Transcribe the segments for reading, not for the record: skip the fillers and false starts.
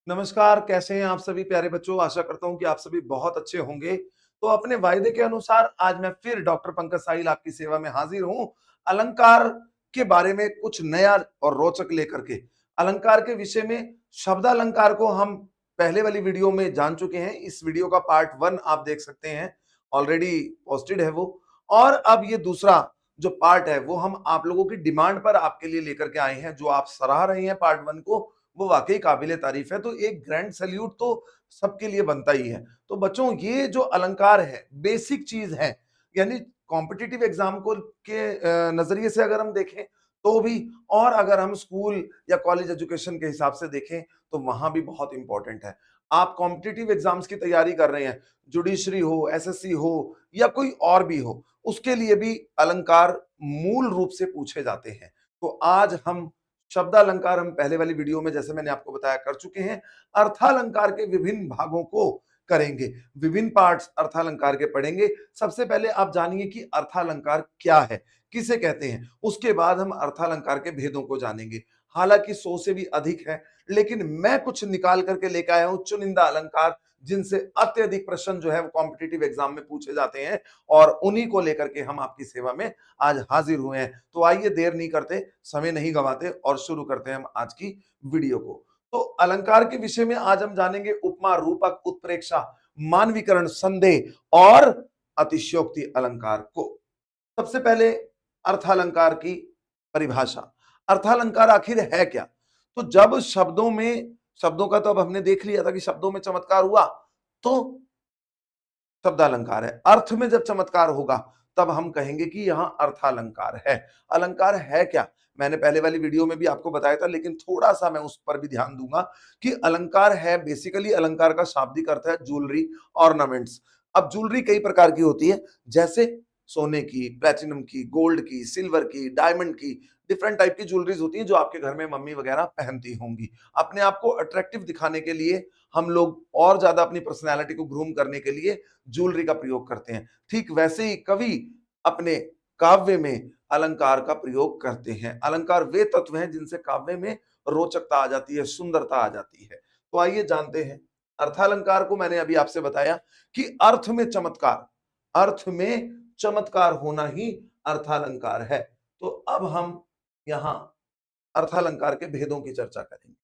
नमस्कार, कैसे हैं आप सभी प्यारे बच्चों? आशा करता हूँ कि आप सभी बहुत अच्छे होंगे। तो अपने वायदे के अनुसार आज मैं फिर डॉक्टर पंकज साहिल आपकी सेवा में हाजिर हूँ, अलंकार के बारे में कुछ नया और रोचक लेकर के। अलंकार के विषय में शब्दालंकार को हम पहले वाली वीडियो में जान चुके हैं। इस वीडियो का पार्ट 1 आप देख सकते हैं, ऑलरेडी पोस्टेड है वो। और अब ये दूसरा जो पार्ट है वो हम आप लोगों की डिमांड पर आपके लिए लेकर के आए हैं, जो आप सराह रहे हैं पार्ट 1 को, वो वाकई काबिले तारीफ है। तो एक ग्रैंड सैल्यूट तो सबके लिए बनता ही है। तो बच्चों, ये जो अलंकार है बेसिक चीज है, यानी कॉम्पिटिटिव एग्जाम को के नजरिए से अगर हम देखें तो भी, और अगर हम स्कूल या कॉलेज एजुकेशन के हिसाब से देखें तो वहां भी बहुत इंपॉर्टेंट है। आप कॉम्पिटिटिव एग्जाम्स की तैयारी कर रहे हैं, जुडिशरी हो, एसएससी हो या कोई और भी हो, उसके लिए भी अलंकार मूल रूप से पूछे जाते हैं। तो आज हम शब्दालंकार हम पहले वाली वीडियो में जैसे मैंने आपको बताया कर चुके हैं। अर्थालंकार के विभिन्न भागों को करेंगे, विभिन्न पार्ट्स अर्थालंकार के पढ़ेंगे। सबसे पहले आप जानिए कि अर्थालंकार क्या है, किसे कहते हैं। उसके बाद हम अर्थालंकार के भेदों को जानेंगे। हालांकि 100 से भी अधिक है, लेकिन मैं कुछ निकाल करके लेकर आया हूं चुनिंदा अलंकार, जिनसे अत्यधिक प्रश्न जो है वो कॉम्पिटिटिव एग्जाम में पूछे जाते हैं, और उन्हीं को लेकर के हम आपकी सेवा में आज हाजिर हुए हैं। तो आइए देर नहीं करते, समय नहीं गवाते और शुरू करते हैं हम आज की वीडियो को। तो अलंकार के विषय में आज हम जानेंगे उपमा, रूपक, उत्प्रेक्षा, मानवीकरण, संदेह और अतिशयोक्ति अलंकार को। सबसे पहले अर्थालंकार की परिभाषा। अर्थालंकार आखिर है क्या? तो जब शब्दों में, शब्दों का तो अब हमने देख लिया था कि शब्दों में चमत्कार हुआ तो शब्दालंकार है। अर्थ में जब चमत्कार होगा तब हम कहेंगे कि यहां अर्थालंकार है। अलंकार है क्या? मैंने पहले वाली वीडियो में भी आपको बताया था, लेकिन थोड़ा सा मैं उस पर भी ध्यान दूंगा कि अलंकार है, बेसिकली अलंकार का शाब्दिक अर्थ है ज्वेलरी, ऑर्नामेंट्स। अब ज्वेलरी कई प्रकार की होती है, जैसे सोने की, प्लेटिनम की, गोल्ड की, सिल्वर की, डायमंड की, डिफरेंट टाइप की ज्वेलरीज होती हैं जो आपके घर में मम्मी वगैरह पहनती होंगी। अपने आप को अट्रैक्टिव दिखाने के लिए हम लोग, और ज्यादा अपनी पर्सनैलिटी को ग्रूम करने के लिए ज्वेलरी का प्रयोग करते हैं। ठीक वैसे ही कवि अपने काव्य में अलंकार का प्रयोग करते हैं। अलंकार वे तत्व हैं जिनसे काव्य में रोचकता आ जाती है, सुंदरता आ जाती है। तो आइए जानते हैं। अर्थालंकार को मैंने अभी आपसे बताया कि अर्थ में चमत्कार, अर्थ में चमत्कार होना ही अर्थालंकार है। तो अब हम यहां अर्थालंकार के भेदों की चर्चा करेंगे।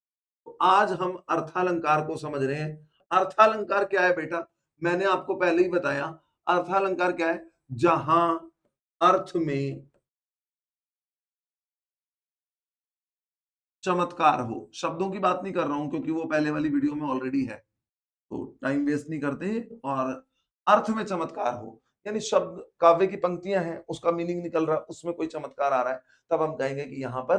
तो आज हम अर्थालंकार को समझ रहे हैं। अर्थालंकार क्या है बेटा? मैंने आपको पहले ही बताया, अर्थालंकार क्या है? जहां अर्थ में चमत्कार हो। शब्दों की बात नहीं कर रहा हूं क्योंकि वो पहले वाली वीडियो में ऑलरेडी है, तो टाइम वेस्ट नहीं करते। और अर्थ में चमत्कार हो, यानी शब्द, काव्य की पंक्तियां हैं, उसका मीनिंग निकल रहा है, उसमें कोई चमत्कार आ रहा है, तब हम कहेंगे कि यहां पर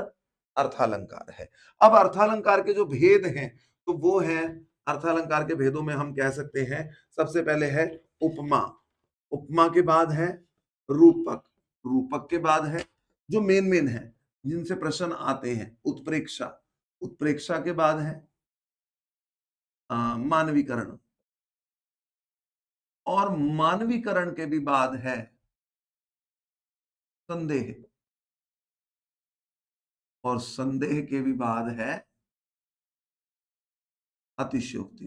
अर्थालंकार है। अब अर्थालंकार के जो भेद हैं तो वो है, अर्थालंकार के भेदों में हम कह सकते हैं सबसे पहले है उपमा, उपमा के बाद है रूपक, रूपक के बाद है, जो मेन है जिनसे प्रश्न आते हैं, उत्प्रेक्षा, उत्प्रेक्षा के बाद है मानवीकरण, और मानवीकरण के भी बाद है संदेह, और संदेह के भी बाद है अतिशयोक्ति।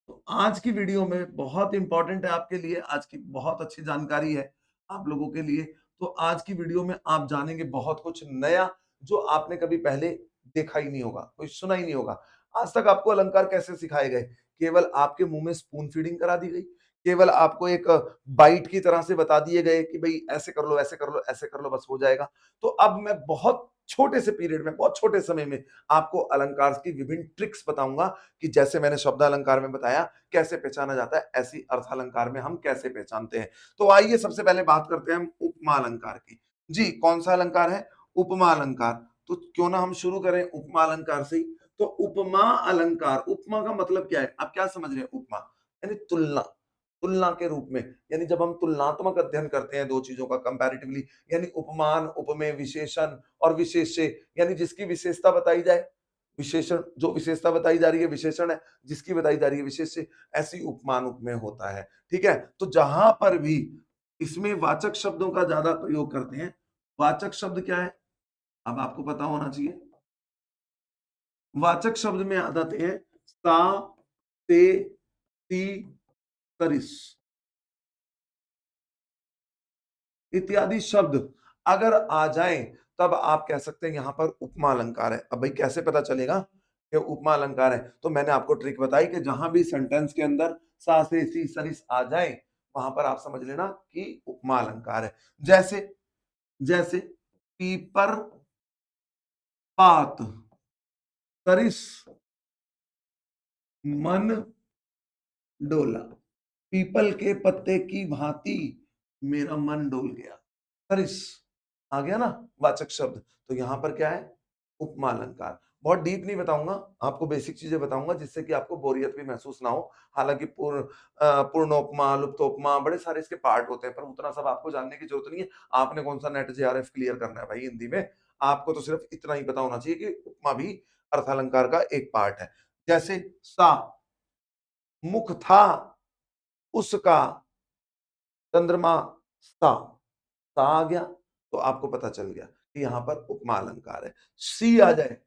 तो आज की वीडियो में बहुत इंपॉर्टेंट है आपके लिए, आज की बहुत अच्छी जानकारी है आप लोगों के लिए। तो आज की वीडियो में आप जानेंगे बहुत कुछ नया, जो आपने कभी पहले देखा ही नहीं होगा, कोई सुना ही नहीं होगा। आज तक आपको अलंकार कैसे सिखाए गए? केवल आपके मुंह में स्पून फीडिंग करा दी गई, केवल आपको एक बाइट की तरह से बता दिए गए कि भाई ऐसे कर लो, ऐसे कर लो, ऐसे कर लो, बस हो जाएगा। तो अब मैं बहुत छोटे से पीरियड में, बहुत छोटे समय में आपको अलंकार की विभिन्न ट्रिक्स बताऊंगा कि जैसे मैंने शब्द अलंकार में बताया कैसे पहचाना जाता है, ऐसी अर्थालंकार में हम कैसे पहचानते हैं। तो आइए सबसे पहले बात करते हैं हम उपमा अलंकार की। जी, कौन सा अलंकार है? उपमा अलंकार। तो क्यों ना हम शुरू करें उपमा अलंकार से ही। तो उपमा अलंकार, उपमा का मतलब क्या है? आप क्या समझ रहे हैं? उपमा यानी तुलना, तुलना के रूप में, यानी जब हम तुलनात्मक अध्ययन करते हैं दो चीजों का कंपैरेटिवली, यानी उपमान, उपमेय, विशेषण और विशेष्य, यानी जिसकी विशेषता बताई जाए, विशेषण, जो विशेषता बताई जा रही है विशेषण है, जिसकी बताई जा रही है विशेष्य, ऐसी उपमान उपमेय होता है। ठीक है? तो जहां पर भी इसमें वाचक शब्दों का ज्यादा प्रयोग करते हैं, वाचक शब्द क्या है अब आपको पता होना चाहिए। वाचक शब्द में आ जाते हैं सा, ते, ती, तरिस इत्यादि शब्द अगर आ जाएं तब आप कह सकते हैं यहां पर उपमा अलंकार है। अब भाई कैसे पता चलेगा कि उपमा अलंकार है? तो मैंने आपको ट्रिक बताई कि जहां भी सेंटेंस के अंदर सा से सी सरिस आ जाए वहां पर आप समझ लेना कि उपमा अलंकार है। जैसे जैसे पीपर पात सरिस मन डोला, पीपल के पत्ते की भांति मेरा मन डोल गया। सरिस आ गया ना वाचक शब्द। तो यहां पर क्या है? उपमा अलंकार। बहुत डीप नहीं बताऊंगा, आपको बेसिक चीजें बताऊंगा जिससे कि आपको बोरियत भी महसूस ना हो। हालांकि पूर्णोपमा, लुप्तोपमा बड़े सारे इसके पार्ट होते हैं, पर उतना सब आपको जानने की जरूरत नहीं है। आपने कौन सा नेट जेआरएफ क्लियर करना है भाई हिंदी में? आपको तो सिर्फ इतना ही पता होना चाहिए कि उपमा भी अर्थालंकार का एक पार्ट है। जैसे सा, मुख था उसका चंद्रमा सा, सा आ गया तो आपको पता चल गया कि यहां पर उपमा अलंकार है। सी आ जाए,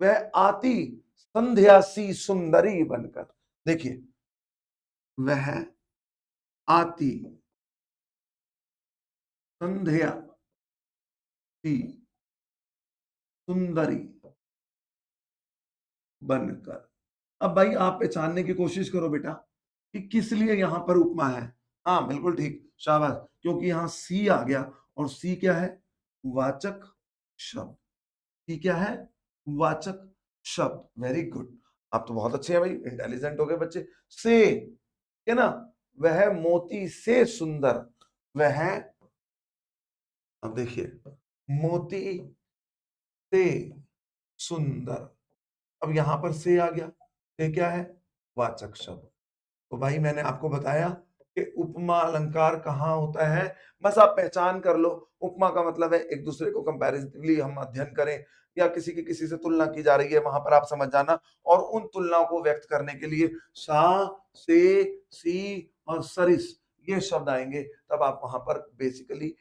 वह आती संध्या सी सुंदरी बनकर। देखिए, वह आती संध्या सी सुंदरी बनकर। अब भाई आप पहचानने की कोशिश करो बेटा कि किस लिए यहां पर उपमा है। हाँ बिल्कुल ठीक, शाबाश, क्योंकि यहां सी आ गया और सी क्या है? वाचक शब्द। सी क्या है? वाचक शब्द। वेरी गुड, आप तो बहुत अच्छे हैं भाई, इंटेलिजेंट हो गए बच्चे। से है ना, वह मोती से सुंदर। वह, अब देखिए, मोती से सुंदर। अब यहां पर से आ गया, से क्या है? वाचक शब्द। तो भाई मैंने आपको बताया कि उपमा अलंकार कहाँ होता है, बस आप पहचान कर लो। उपमा का मतलब है एक दूसरे को कंपैरेटिवली हम अध्ययन करें या किसी की किसी से तुलना की जा रही है, वहां पर आप समझ जाना। और उन तुलनाओं को व्यक्त करने के लिए सा, से, सी और सरिस ये शब्द आएंगे, तब आप वहां पर बेसिकली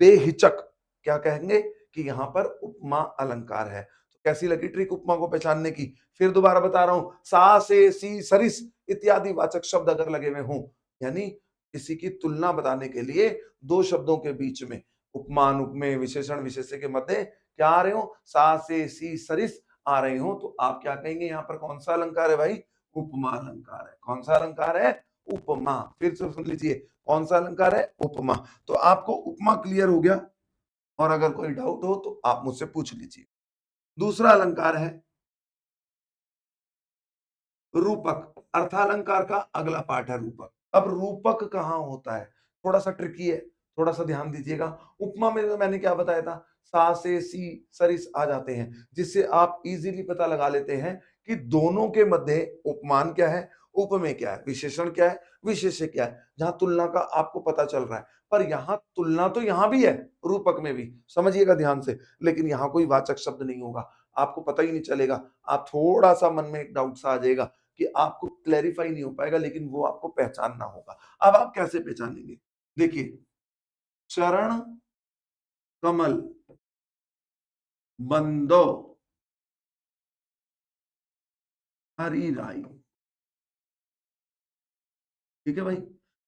बेहिचक क्या कहेंगे कि यहां पर उपमा अलंकार है। तो कैसी लगी ट्रिक उपमा को पहचानने की? फिर दोबारा बता रहा हूं, सा से सी सरिस इत्यादि वाचक शब्द अगर लगे हुए हों, यानी किसी की तुलना बताने के लिए दो शब्दों के बीच में उपमान उपमेय विशेषण विशेष्य के मध्य क्या आ रहे हो, सा से सी सरिस आ रहे हो, तो आप क्या कहेंगे यहां पर कौन सा अलंकार है भाई? उपमा अलंकार है। कौन सा अलंकार है? उपमा। फिर से सुन लीजिए, कौन सा अलंकार है? उपमा। तो आपको उपमा क्लियर हो गया, और अगर कोई डाउट हो तो आप मुझसे पूछ लीजिए। दूसरा अलंकार है रूपक। अर्थालंकार का अगला पार्ट है रूपक। अब रूपक कहां होता है? थोड़ा सा ट्रिकी है, थोड़ा सा ध्यान दीजिएगा। उपमा में तो मैंने क्या बताया था, सा से सी सरिस आ जाते हैं, जिससे आप इजीली पता लगा लेते हैं कि दोनों के मध्य उपमान क्या है, उपमेय क्या है, विशेषण क्या है, विशेष्य क्या है, जहां तुलना का आपको पता चल रहा है। पर यहां तुलना तो यहां भी है, रूपक में भी, समझिएगा ध्यान से। लेकिन यहां कोई वाचक शब्द नहीं होगा, आपको पता ही नहीं चलेगा। आप थोड़ा सा मन में एक डाउट सा आ जाएगा कि आपको क्लैरिफाई नहीं हो पाएगा, लेकिन वो आपको पहचानना होगा। अब आप कैसे पहचानेंगे? देखिए, चरण कमल बंदो हरि राई। ठीक है भाई,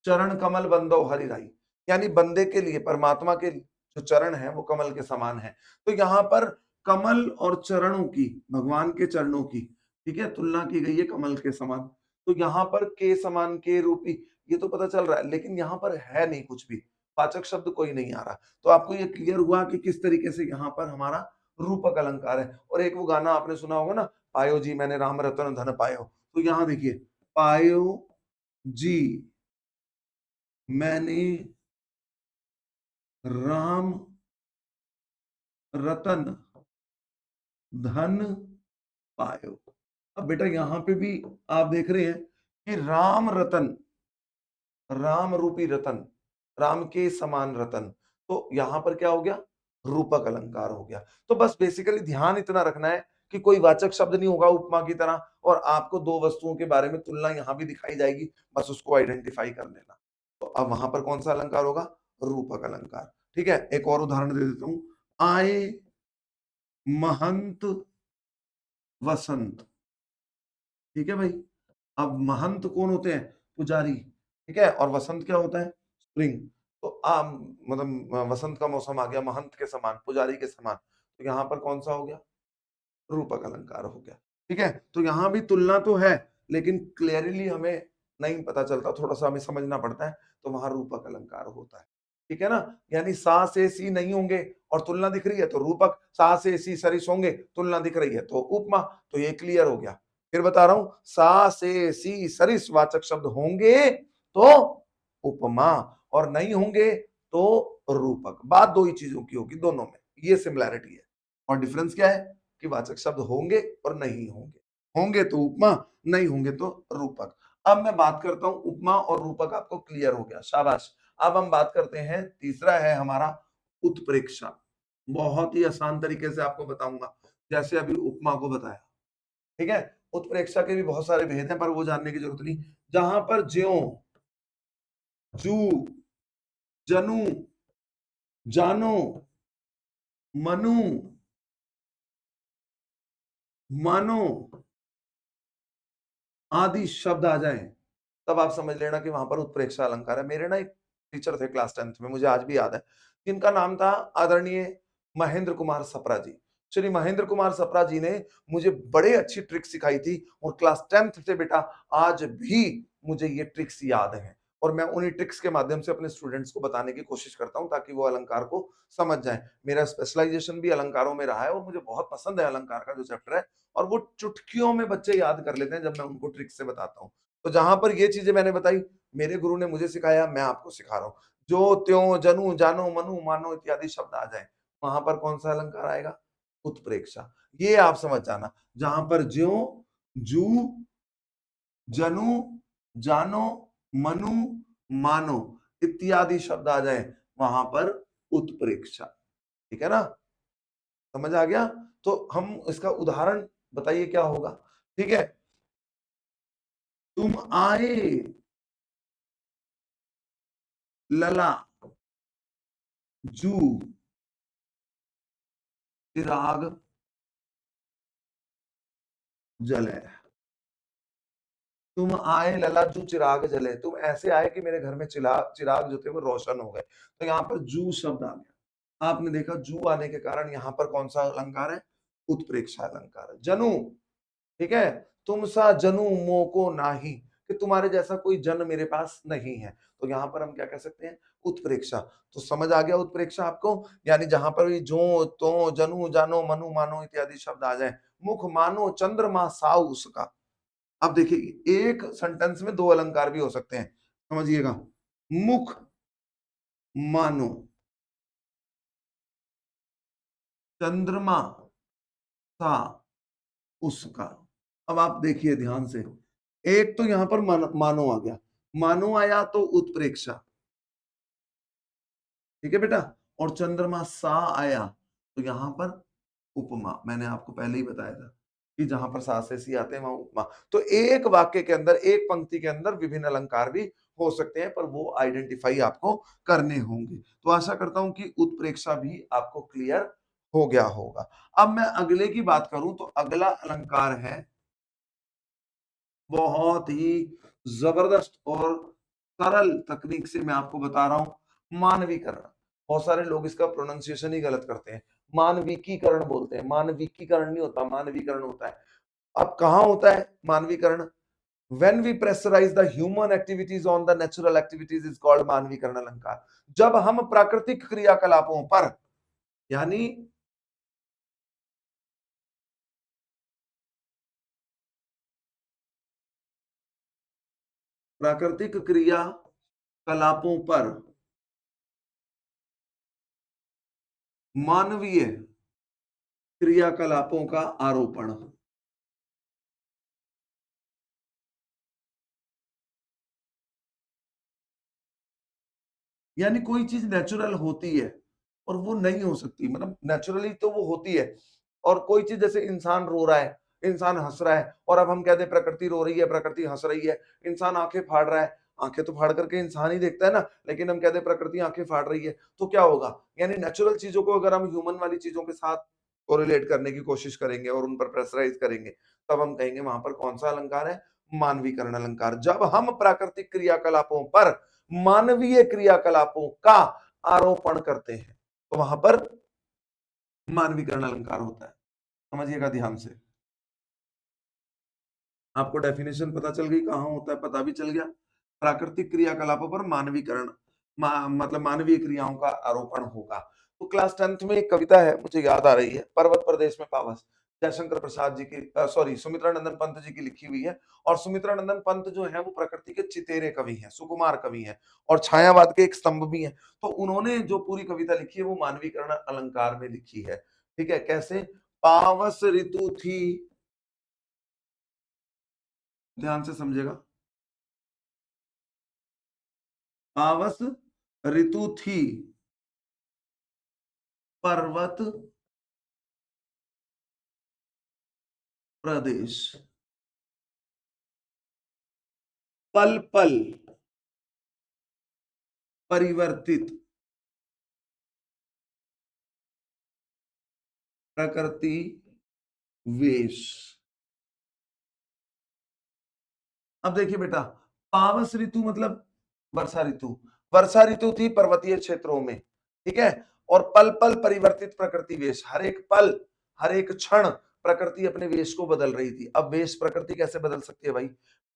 चरण कमल बंदो हरि राई, यानी बंदे के लिए, परमात्मा के जो चरण है वो कमल के समान है। तो यहां पर कमल और चरणों की, भगवान के चरणों की, ठीक है, तुलना की गई है कमल के समान। तो यहां पर के समान, के रूपी, ये तो पता चल रहा है, लेकिन यहां पर है नहीं कुछ भी, वाचक शब्द कोई नहीं आ रहा। तो आपको ये क्लियर हुआ कि किस तरीके से यहाँ पर हमारा रूपक अलंकार है। और एक वो गाना आपने सुना होगा ना, पायो जी मैंने राम रतन धन पायो। तो यहाँ देखिए, पायो जी मैंने राम रतन धन पायो। अब बेटा यहां पे भी आप देख रहे हैं कि राम रतन, राम रूपी रतन, राम के समान रतन, तो यहां पर क्या हो गया? रूपक अलंकार हो गया। तो बस बेसिकली ध्यान इतना रखना है कि कोई वाचक शब्द नहीं होगा उपमा की तरह, और आपको दो वस्तुओं के बारे में तुलना यहां भी दिखाई जाएगी, बस उसको आइडेंटिफाई कर लेना। तो अब वहां पर कौन सा अलंकार होगा? रूपक अलंकार। ठीक है, एक और उदाहरण दे देता हूं। आए महंत वसंत। ठीक है भाई। अब महंत कौन होते हैं? पुजारी। ठीक है। और वसंत क्या होता है? स्प्रिंग। तो मतलब वसंत का मौसम आ गया, महंत के समान, पुजारी के समान। तो यहाँ पर कौन सा हो गया? रूपक अलंकार हो गया। ठीक है। तो यहाँ भी तुलना तो है, लेकिन क्लियरली हमें नहीं पता चलता, थोड़ा सा हमें समझना पड़ता है। तो वहां रूपक अलंकार होता है। ठीक है ना। यानी सा से सी नहीं होंगे और तुलना दिख रही है तो रूपक, सा से सी सरिस होंगे, तुलना दिख रही है तो उपमा। तो ये क्लियर हो गया। फिर बता रहा हूं, सा से सी सरिस वाचक शब्द होंगे तो उपमा, और नहीं होंगे तो रूपक। बात दो ही चीजों की होगी दोनों में, ये सिमिलैरिटी है। और डिफरेंस क्या है? कि वाचक शब्द होंगे और नहीं होंगे। होंगे तो उपमा, नहीं होंगे तो रूपक। अब मैं बात करता हूं, उपमा और रूपक आपको क्लियर हो गया, शाबाश। अब हम बात करते हैं, तीसरा है हमारा उत्प्रेक्षा। बहुत ही आसान तरीके से आपको बताऊंगा, जैसे अभी उपमा को बताया। ठीक है। उत्प्रेक्षा के भी बहुत सारे भेद हैं, पर वो जानने की जरूरत नहीं। जहां पर ज्यों, जू, जनु, जानो, मनु, मानो आदि शब्द आ जाएं, तब आप समझ लेना कि वहां पर उत्प्रेक्षा अलंकार है। मेरे ना एक टीचर थे क्लास 10th में, मुझे आज भी याद है, जिनका नाम था आदरणीय महेंद्र कुमार सप्रा जी। श्री महेंद्र कुमार सप्रा जी ने मुझे बड़े अच्छी ट्रिक सिखाई थी, और क्लास 10th से बेटा आज भी मुझे ये ट्रिक्स याद हैं। और मैं उन्हीं ट्रिक्स के माध्यम से अपने स्टूडेंट्स को बताने की कोशिश करता हूं, ताकि वो अलंकार को समझ जाएं। मेरा स्पेशलाइजेशन भी अलंकारों में रहा है, और मुझे बहुत पसंद है अलंकार का जो चैप्टर है, और वो चुटकियों में बच्चे याद कर लेते हैं जब मैं उनको ट्रिक से बताता हूँ। तो जहां पर ये चीजें मैंने बताई, मेरे गुरु ने मुझे सिखाया, मैं आपको सिखा रहा हूं। जो त्यों जनु जानो मनु मानो इत्यादि शब्द आ जाए, वहां पर कौन सा अलंकार आएगा? उत्प्रेक्षा। ये आप समझ जाना। जहां पर ज्यों, जू, जनु, जानो, मनु, मानो इत्यादि शब्द आ जाए, वहां पर उत्प्रेक्षा। ठीक है ना। समझ आ गया। तो हम इसका उदाहरण बताइए क्या होगा। ठीक है। तुम आए, लला, जू, चिराग जले। तुम आए लला जू चिराग जले, तुम ऐसे आए कि मेरे घर में चिराग चिराग जो थे वो रोशन हो गए। तो यहाँ पर जू शब्द आ गया। आपने देखा जू आने के कारण यहाँ पर कौन सा अलंकार है? उत्प्रेक्षा अलंकार है। जनु, ठीक है। तुम सा जनु मोको नाही, कि तुम्हारे जैसा कोई जन मेरे पास नहीं है। तो यहाँ पर हम क्या कह सकते हैं? उत्प्रेक्षा। तो समझ आ गया उत्प्रेक्षा आपको। यानी जहां पर भी जो तो जनु जानो मनु मानो इत्यादि शब्द आ जाए। मुख मानो चंद्रमा साउ उसका। अब देखिए, एक सेंटेंस में दो अलंकार भी हो सकते हैं, समझिएगा। मुख मानो चंद्रमा सा उसका। अब आप देखिए ध्यान से, एक तो यहां पर मानो आ गया, मानो आया तो उत्प्रेक्षा। ठीक है बेटा। और चंद्रमा सा आया तो यहां पर उपमा। मैंने आपको पहले ही बताया था कि जहां पर सा से सी आते हैं वहां उपमा। तो एक वाक्य के अंदर, एक पंक्ति के अंदर विभिन्न अलंकार भी हो सकते हैं, पर वो आइडेंटिफाई आपको करने होंगे। तो आशा करता हूं कि उत्प्रेक्षा भी आपको क्लियर हो गया होगा। अब मैं अगले की बात करूं तो अगला अलंकार है, बहुत ही जबरदस्त और सरल तकनीक से मैं आपको बता रहा हूं, मानवीकरण। बहुत सारे लोग इसका प्रोनाउंसिएशन ही गलत करते हैं, मानविकीकरण बोलते हैं। मानविकीकरण नहीं होता, मानवीकरण होता है। अब कहां होता है मानवीकरण? When we pressurize the human activities on the natural activities is called मानवीकरण अलंकार। जब हम प्राकृतिक क्रियाकलापों पर, यानी प्राकृतिक क्रियाकलापों पर मानवीय क्रियाकलापों का आरोपण। यानी कोई चीज नेचुरल होती है और वो नहीं हो सकती, मतलब नेचुरली तो वो होती है। और कोई चीज, जैसे इंसान रो रहा है, इंसान हंस रहा है, और अब हम कहते हैं प्रकृति रो रही है, प्रकृति हंस रही है। इंसान आंखें फाड़ रहा है, आंखें तो फाड़ करके इंसान ही देखता है ना, लेकिन हम कहते हैं प्रकृति आंखें फाड़ रही है, तो क्या होगा? यानी नेचुरल चीजों को अगर हम ह्यूमन वाली चीजों के साथ कोरिलेट करने की कोशिश करेंगे और उन पर प्रेशराइज करेंगे, तब हम कहेंगे वहां पर कौन सा अलंकार है, मानवीकरण अलंकार। जब हम प्राकृतिक क्रियाकलापों पर मानवीय क्रियाकलापों का आरोपण करते हैं तो वहां पर मानवीकरण अलंकार होता है। समझिएगा ध्यान से। आपको डेफिनेशन पता चल गई, कहां होता है पता भी चल गया। प्राकृतिक क्रियाकलापों पर मानवीकरण, मतलब मानवीय क्रियाओं का आरोपण होगा। तो क्लास 10th में एक कविता है, मुझे याद आ रही है, पर्वत प्रदेश में पावस, जयशंकर प्रसाद जी की, सॉरी, सुमित्रा नंदन पंत जी की लिखी हुई है। और सुमित्रा नंदन पंत जो है वो प्रकृति के चितेरे कवि हैं, सुकुमार कवि हैं और छायावाद के एक स्तंभ भी हैं। तो उन्होंने जो पूरी कविता लिखी है वो मानवीकरण अलंकार में लिखी है। ठीक है, कैसे? पावस ऋतु थी, ध्यान से समझेगा, पावस ऋतु थी, पर्वत प्रदेश, पल पल परिवर्तित प्रकृति वेश। अब देखिए बेटा, पावस ऋतु मतलब वर्षा ऋतु, वर्षा ऋतु थी पर्वतीय क्षेत्रों में, ठीक है। और पल पल परिवर्तित प्रकृति वेश, हर एक पल, हर एक क्षण प्रकृति अपने वेश को बदल रही थी। अब वेश प्रकृति कैसे बदल सकती है भाई?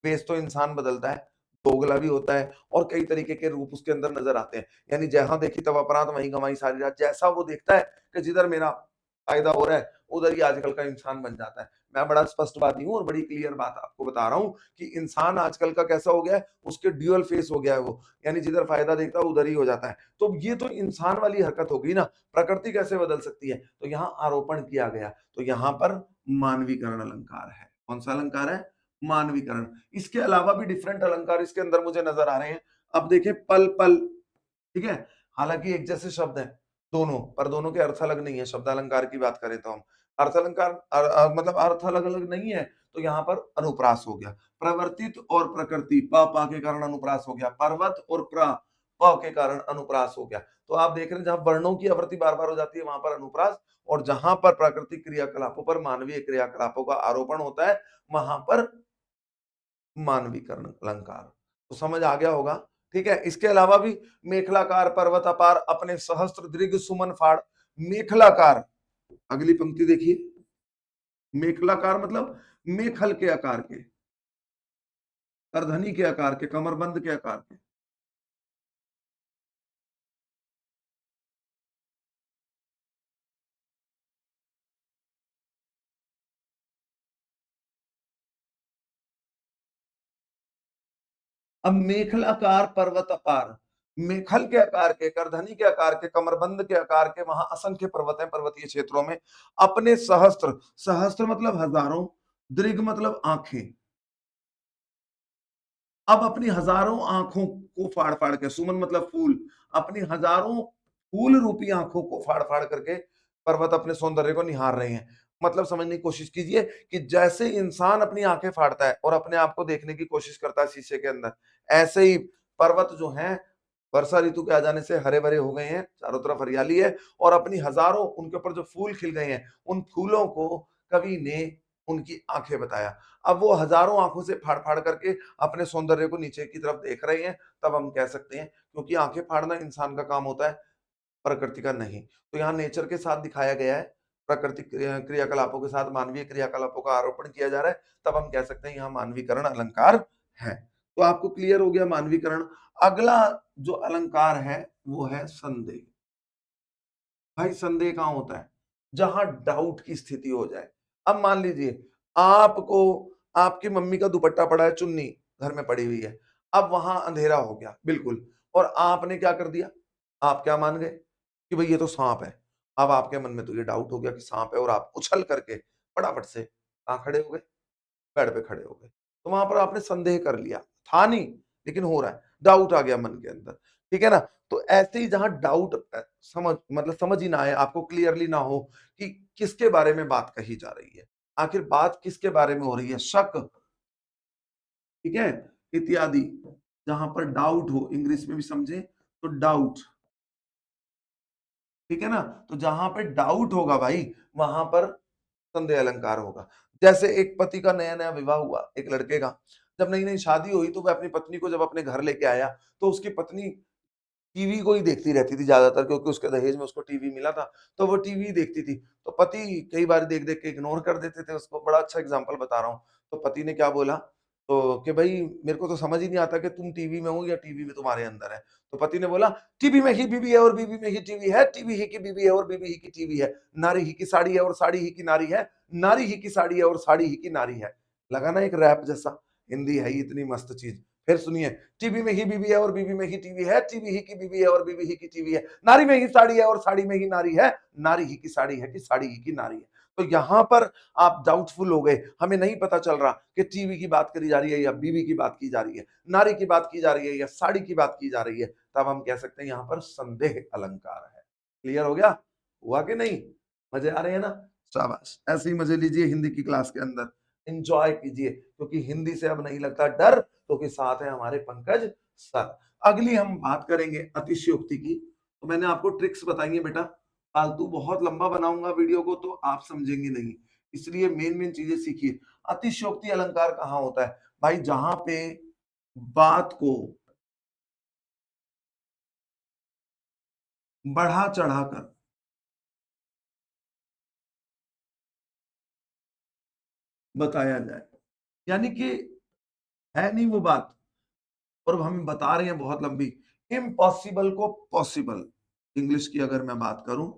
वेश तो इंसान बदलता है, दोगला भी होता है और कई तरीके के रूप उसके अंदर नजर आते हैं। यानी जहां देखी तब अपराध वहीं गंवाई सारी रात, जैसा वो देखता है कि जिधर मेरा फायदा हो रहा है उधर ही आजकल का इंसान बन जाता है। मैं बड़ा स्पष्टवादी हूँ और बड़ी क्लियर बात आपको बता रहा हूँ कि इंसान आजकल का कैसा हो गया है, उसके ड्यूअल फेस हो गया है वो, यानी जिधर फायदा देखता है उधर ही हो जाता है। तो ये तो इंसान वाली हरकत हो गई ना, प्रकृति कैसे बदल सकती है? तो यहाँ आरोपण किया गया, तो यहाँ पर मानवीकरण अलंकार है। कौन सा अलंकार है? मानवीकरण। इसके अलावा भी डिफरेंट अलंकार इसके अंदर मुझे नजर आ रहे हैं। अब देखें, पल पल, ठीक है, हालांकि एक जैसे शब्द हैं दोनों, पर दोनों के अर्थ अलग नहीं है। शब्द अलंकार की बात करें तो हम अर्थ अलंकार मतलब अर्थ अलग अलग नहीं है, तो यहाँ पर अनुप्रास हो गया। प्रवर्तित और प्रकृति, प पा के कारण अनुप्रास हो गया। पर्वत और प्र, प के कारण अनुप्रास हो गया। तो आप देख रहे हैं जहां वर्णों की आवृत्ति बार बार हो जाती है वहां पर अनुप्रास, और जहां पर प्राकृतिक क्रियाकलापों पर मानवीय क्रियाकलापों का आरोपण होता है वहां पर मानवीकरण अलंकार। तो समझ आ गया होगा, ठीक है। इसके अलावा भी मेखलाकार पर्वत अपार अपने सहस्त्र दीर्घ सुमन फाड़, मेखलाकार, अगली पंक्ति देखिए, मेखलाकार मतलब मेखल के आकार के, करधनी के आकार के, कमरबंद के आकार के। अब मेखलाकार पर्वत अपार, मेखल के आकार के, करधनी के आकार के, कमरबंद के आकार के वहां असंख्य पर्वत हैं पर्वतीय क्षेत्रों में। अपने सहस्त्र, सहस्त्र मतलब हजारों, दीर्घ मतलब आंखें, अब अपनी हजारों आंखों को फाड़ फाड़ के, सुमन मतलब फूल, अपनी हजारों फूल रूपी आंखों को फाड़ फाड़ करके पर्वत अपने सौंदर्य को निहार रहे हैं। मतलब समझने की कोशिश कीजिए कि जैसे इंसान अपनी आंखें फाड़ता है और अपने आप को देखने की कोशिश करता है शीशे के अंदर, ऐसे ही पर्वत जो हैं वर्षा ऋतु के आ जाने से हरे भरे हो गए हैं, चारों तरफ हरियाली है और अपनी हजारों, उनके ऊपर जो फूल खिल गए हैं उन फूलों को कवि ने उनकी आंखें बताया। अब वो हजारों आंखों से फाड़ फाड़ करके अपने सौंदर्य को नीचे की तरफ देख रहे हैं, तब हम कह सकते हैं, क्योंकि आंखें फाड़ना इंसान का काम होता है, प्रकृति का नहीं। तो यहाँ नेचर के साथ दिखाया गया है, प्राकृतिक क्रियाकलापों के साथ मानवीय क्रियाकलापों का आरोपण किया जा रहा है, तब हम कह सकते हैं यहाँ मानवीकरण अलंकार है। तो आपको क्लियर हो गया मानवीकरण। अगला जो अलंकार है वो है संदेह। भाई संदेह कहाँ होता है? जहां डाउट की स्थिति हो जाए। अब मान लीजिए आपको, आपकी मम्मी का दुपट्टा पड़ा है, चुन्नी घर में पड़ी हुई है, अब वहां अंधेरा हो गया बिल्कुल, और आपने क्या कर दिया? आप क्या मान गए कि भाई ये तो सांप है। अब आपके मन में तो ये डाउट हो गया कि सांप है और आप उछल करके फटाफट से कहाँ खड़े हो गए? बेड पे खड़े हो गए। तो वहां पर आपने संदेह कर लिया, था नहीं लेकिन हो रहा है, डाउट आ गया मन के अंदर, ठीक है ना। तो ऐसे ही जहां डाउट, समझ मतलब समझ ही ना आए आपको, क्लियरली ना हो कि किसके बारे में बात कही जा रही है, आखिर बात किसके बारे में हो रही है, शक, ठीक है, इत्यादि, जहां पर डाउट हो, इंग्लिश में भी समझे तो डाउट, ठीक है ना? तो जहां पे डाउट होगा भाई, वहां पर संदेह अलंकार होगा। जैसे एक पति का नया नया विवाह हुआ, एक लड़के का, जब नई नई शादी हुई तो वह अपनी पत्नी को जब अपने घर लेके आया, तो उसकी पत्नी टीवी को ही देखती रहती थी ज्यादातर, क्योंकि उसके दहेज में उसको टीवी मिला था, तो वो टीवी देखती थी। तो पति कई बार देख देख के इग्नोर कर देते थे उसको। बड़ा अच्छा एग्जाम्पल बता रहा हूँ। तो पति ने क्या बोला, तो कि भाई मेरे को तो समझ ही नहीं आता कि तुम टीवी में हो या टीवी में तुम्हारे अंदर है। तो पति ने बोला, टीवी में ही बीवी है और बीवी में ही टीवी है, टीवी ही की बीवी है और बीवी ही की टीवी है, नारी ही की साड़ी है और साड़ी ही की नारी है, नारी ही की साड़ी है और साड़ी ही की नारी है। लगा ना एक रैप जैसा। हिंदी है ही इतनी मस्त चीज। फिर सुनिए, टीवी में ही बीवी है और बीवी में ही टीवी है, टीवी ही की बीवी है और बीवी ही की टीवी है, नारी में ही साड़ी है और साड़ी में ही नारी है, नारी ही की साड़ी है कि साड़ी ही की नारी है। तो यहां पर आप डाउटफुल हो गए, हमें नहीं पता चल रहा कि टीवी की बात करी जा रही है या बीवी की बात की जा रही है, नारी की बात की जा रही है या साड़ी की बात की जा रही है, तब हम कह सकते हैं यहां पर संदेह अलंकार है। क्लियर हो गया? हुआ कि नहीं? मजे आ रहे हैं ना? शाबाश, ऐसे ही मजे लीजिए हिंदी की क्लास के अंदर। एंजॉय कीजिए, क्योंकि हिंदी से अब नहीं लगता डर, क्योंकि साथ है हमारे पंकज सर। अगली हम बात करेंगे अतिशयोक्ति की। तो मैंने आपको ट्रिक्स बताई है बेटा। फालतू बहुत लंबा बनाऊंगा वीडियो को तो आप समझेंगे नहीं, इसलिए मेन मेन चीजें सीखिए। अतिशयोक्ति अलंकार कहाँ होता है भाई? जहां पे बात को बढ़ा चढ़ाकर बताया जाए, यानी कि है नहीं वो बात, और हम बता रहे हैं बहुत लंबी। इम्पॉसिबल को पॉसिबल, इंग्लिश की अगर मैं बात करूं,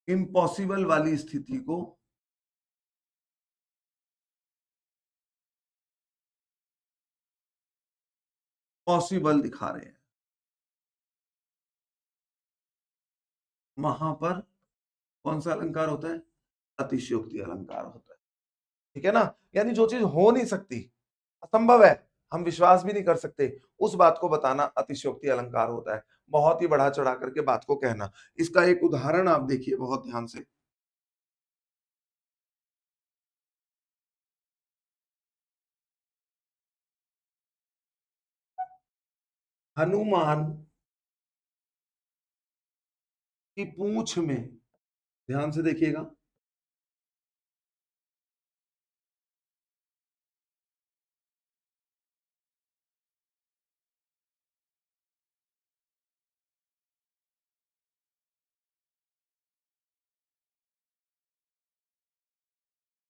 इम्पॉसिबल वाली स्थिति को पॉसिबल दिखा रहे हैं, वहां पर कौन सा अलंकार होता है? अतिशयोक्ति अलंकार होता है। ठीक है ना? यानी जो चीज हो नहीं सकती, असंभव है, हम विश्वास भी नहीं कर सकते, उस बात को बताना अतिशयोक्ति अलंकार होता है। बहुत ही बढ़ा चढ़ा करके बात को कहना। इसका एक उदाहरण आप देखिए बहुत ध्यान से। हनुमान की पूंछ में, ध्यान से देखिएगा,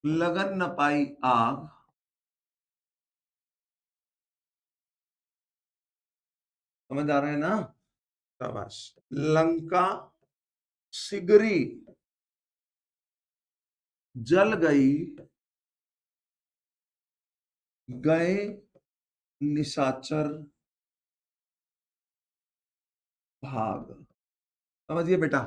लगन न पाई आग, समझ आ रहा है ना? शाबाश। लंका सिगरी जल गई, गए निशाचर भाग। समझिए बेटा,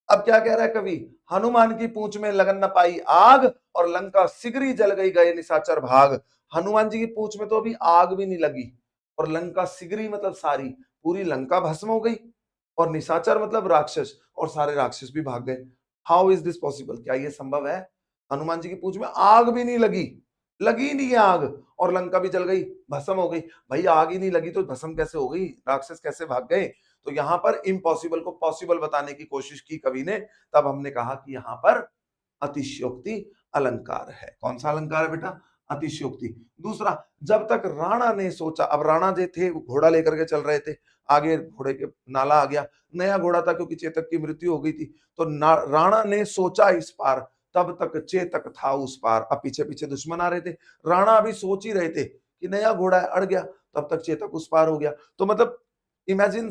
अब क्या कह रहा है कवि? हनुमान की पूंछ में लगन न पाई आग और लंका सिगरी जल गई, गए निशाचर भाग। हनुमान जी की पूंछ में तो अभी आग भी नहीं लगी, और लंका सिगरी मतलब सारी, पूरी लंका भस्म हो गई, और निशाचर मतलब राक्षस, और सारे राक्षस भी भाग गए। How is this possible? क्या ये संभव है? हनुमान जी की पूंछ में आग भी नहीं लगी, लगी नहीं है आग, और लंका भी जल गई, भस्म हो गई। भाई आग ही नहीं लगी तो भस्म कैसे हो गई? राक्षस कैसे भाग गए? तो यहां पर इम्पॉसिबल को पॉसिबल बताने की कोशिश की कवि ने। तब हमने कहा कि यहां पर अतिशयोक्ति अलंकार है। कौन सा अलंकार है बेटा? अतिशयोक्ति। दूसरा, जब तक राणा ने सोचा, अब राणा जो थे वो घोड़ा लेकर के चल रहे थे, आगे घोड़े के नाला आ गया, नया घोड़ा था क्योंकि चेतक की मृत्यु हो गई थी, तो राणा ने सोचा इस पार, तब तक चेतक था उस पार। अब पीछे पीछे दुश्मन आ रहे थे, राणा अभी सोच ही रहे थे कि नया घोड़ा है, अड़ गया, तब तक चेतक उस पार हो गया। तो मतलब इमेजिन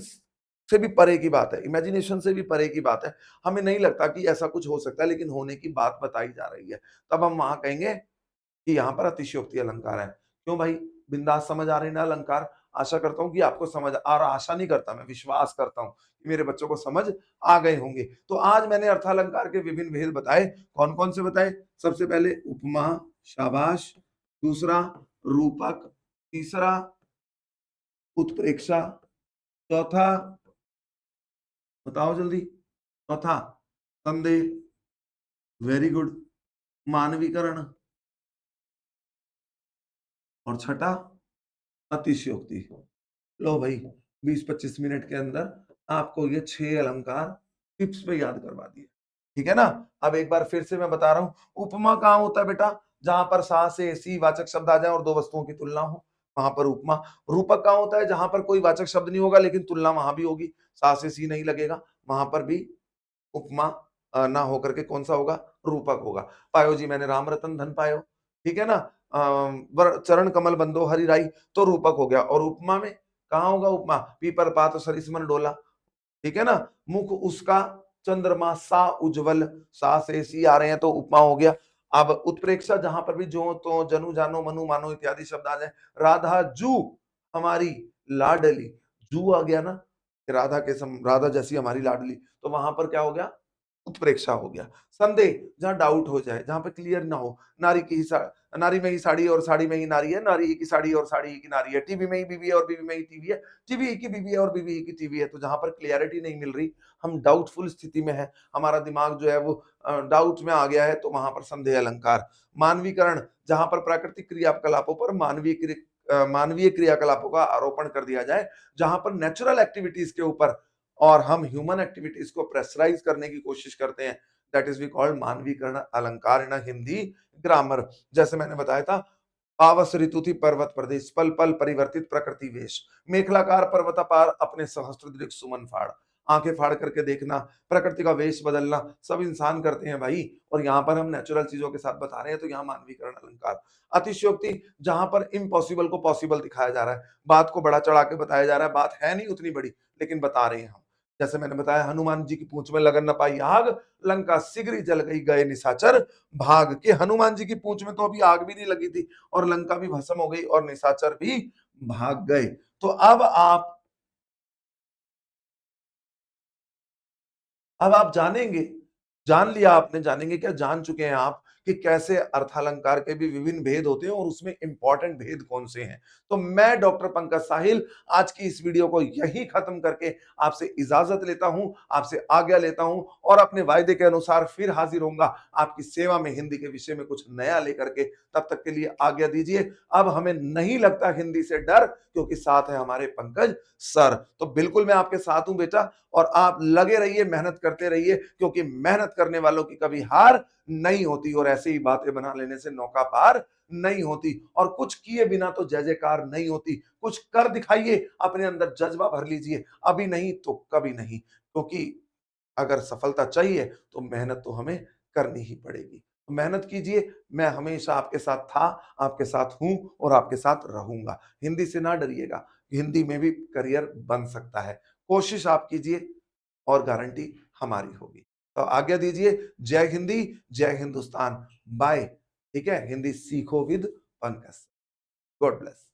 से भी परे की बात है, इमेजिनेशन से भी परे की बात है। हमें नहीं लगता कि ऐसा कुछ हो सकता है, लेकिन होने की बात बताई जा रही है। तब हम वहां कहेंगे कि यहाँ पर अतिशयोक्ति अलंकार है। क्यों भाई? बिंदास समझ आ रही ना अलंकार? आशा करता हूँ कि आपको समझ आ रहा, आशा नहीं करता, मैं विश्वास करता हूँ कि मेरे बच्चों को समझ आ गए होंगे। तो आज मैंने अर्थालंकार के विभिन्न भेद बताए। कौन कौन से बताए? सबसे पहले उपमा, शाबाश। दूसरा रूपक, तीसरा उत्प्रेक्षा, चौथा बताओ जल्दी, चौथा संदेह, वेरी गुड, मानवीकरण, और छठा अतिशयोक्ति। लो भाई, 20-25 मिनट के अंदर आपको ये 6 अलंकार टिप्स पे याद करवा दिए। ठीक है ना? अब एक बार फिर से मैं बता रहा हूँ, उपमा कहाँ होता है बेटा? जहाँ पर सा, से, सी वाचक शब्द आ जाएँ और 2 वस्तुओं की तुलना हो, वहाँ पर उपमा। रूपक कहाँ होता है? जहाँ पर कोई वाचक शब्द नहीं होगा लेकिन तुलना वहाँ भी होगी, सा से सी नहीं लगेगा, वहाँ पर भी उपमा ना होकर के कौन-सा होगा? रूपक होगा। पायो जी मैंने राम रतन धन पायो, ठीक है ना? वर चरण कमल बंदो हरि राई, तो रूपक हो गया और उपमा में कहाँ होगा उपमा? पीपर पात सरिस मन डोला, ठीक है ना? मुख उसका चंद्रमा सा उज्ज्वल, सा से सी आ रहे हैं तो उपमा हो गया। अब उत्प्रेक्षा जहाँ पर भी जो, तो, जनु, जानो, मनु, मानो इत्यादि शब्द आ जाएँ। राधा जू हमारी लाडली, जू आ गया ना? राधा जैसी हमारी लाडली, तो वहाँ पर क्या हो गया? उत्प्रेक्षा हो गया। संदेह जहाँ डाउट हो जाए, जहाँ पे क्लियर ना हो, नारी की ही सा नारी में ही साड़ी और साड़ी में ही नारी है, नारी ही की साड़ी और साड़ी ही की नारी है, टीवी में ही बीवी है और बीवी में ही टीवी है, टीवी ही की बीवी है और बीवी ही की टीवी है। तो जहाँ पर क्लैरिटी नहीं मिल रही, हम डाउटफुल स्थिति में हैं, हमारा दिमाग जो है वो डाउट में आ गया है, तो वहाँ पर संदेह अलंकार। मानवीकरण जहाँ पर प्राकृतिक क्रियाकलापों पर मानवीय क्रियाकलापों का आरोपण कर दिया जाए, जहाँ पर नेचुरल एक्टिविटीज के ऊपर और हम ह्यूमन एक्टिविटीज को प्रेशराइज करने की कोशिश करते हैं, दैट इज वी कॉल्ड मानवीकरण अलंकार इन हिंदी ग्रामर। जैसे मैंने बताया था, पावस ऋतु थी पर्वत प्रदेश, पल पल परिवर्तित प्रकृति वेश, मेखलाकार पर्वत पार अपने सहस्त्र दीर्घ सुमन फाड़, आंखें फाड़ करके देखना, प्रकृति का वेश बदलना, सब इंसान करते हैं भाई। और यहाँ पर हम नेचुरल चीजों के साथ बता रहे हैं, तो यहाँ मानवीकरण अलंकार। अतिशयोक्ति जहां पर इम्पॉसिबल को पॉसिबल दिखाया जा रहा है, बात को बड़ा चढ़ा के बताया जा रहा है, बात है नहीं उतनी बड़ी लेकिन बता रहे हैं हम। जैसे मैंने बताया, हनुमान जी की पूंछ में लगन न पाई आग, लंका शीघ्र ही जल गई, गए निशाचर भाग के। हनुमान जी की पूंछ में तो अभी आग भी नहीं लगी थी और लंका भी भस्म हो गई और निशाचर भी भाग गए। तो अब आप जानेंगे, जान लिया आपने, जानेंगे क्या, जान चुके हैं आप कि कैसे अर्थालंकार के भी विभिन्न भेद होते हैं और उसमें इंपॉर्टेंट भेद कौन से हैं। तो मैं डॉक्टर पंकज साहिल आज की इस वीडियो को यही खत्म करके आपसे इजाजत लेता हूं, आपसे आज्ञा लेता हूं और अपने वायदे के अनुसार फिर हाजिर होऊंगा आपकी सेवा में हिंदी के विषय में कुछ नया लेकर के। तब तक के लिए आज्ञा दीजिए। अब हमें नहीं लगता हिंदी से डर, क्योंकि साथ है हमारे पंकज सर। तो बिल्कुल मैं आपके साथ हूं बेटा, और आप लगे रहिए, मेहनत करते रहिए, क्योंकि मेहनत करने वालों की कभी हार नहीं होती और ऐसे ही बातें बना लेने से नौका पार नहीं होती। और कुछ किए बिना तो जय जयकार नहीं होती। कुछ कर दिखाइए, अपने अंदर जज्बा भर लीजिए, अभी नहीं तो कभी नहीं, क्योंकि अगर सफलता चाहिए तो मेहनत तो हमें करनी ही पड़ेगी। तो मेहनत कीजिए, मैं हमेशा आपके साथ था, आपके साथ हूं और आपके साथ रहूंगा। हिंदी से ना डरिएगा, हिंदी में भी करियर बन सकता है। कोशिश आप कीजिए और गारंटी हमारी होगी। तो आज्ञा दीजिए, जय हिंदी, जय हिंदुस्तान, बाय। ठीक है, हिंदी सीखो विद पंकज। God bless.